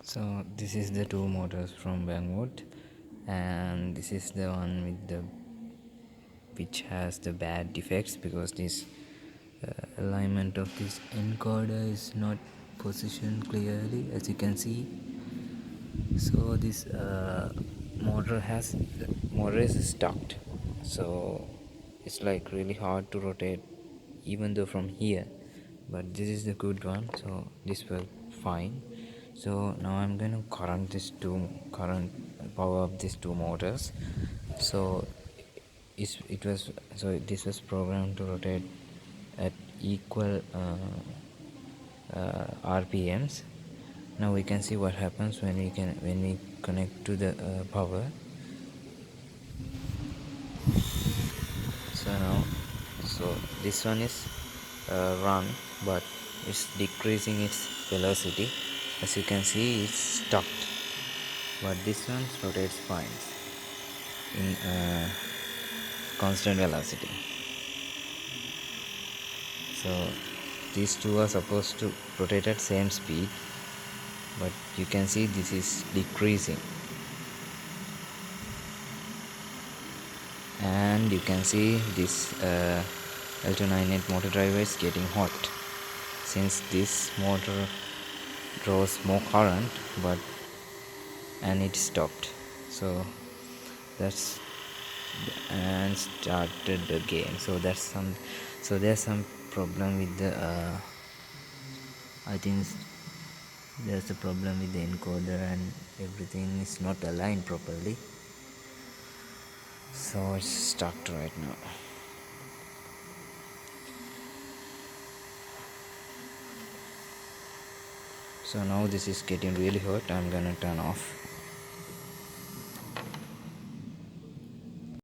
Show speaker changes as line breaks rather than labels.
So this is the two motors from banggood, and this is the one with the which has the bad defects because this alignment of this encoder is not positioned clearly, as you can see. So this motor is stuck, so it's like really hard to rotate even though from here, but this is the good one, so this will fine. So now I'm going to current power up these two motors. So this was programmed to rotate at equal RPMs. Now we can see what happens when we connect to the power. So this one is run, but it's decreasing its velocity. As you can see, it's stuck, but this one rotates fine in constant velocity. So these two are supposed to rotate at same speed, but you can see this is decreasing, and you can see this L298 motor driver is getting hot since this motor draws more current, but and it stopped. So that's and started again. So there's some problem with the I think there's a problem with the encoder, and everything is not aligned properly, so it's stuck right now. So now this is getting really hot. I'm gonna turn off.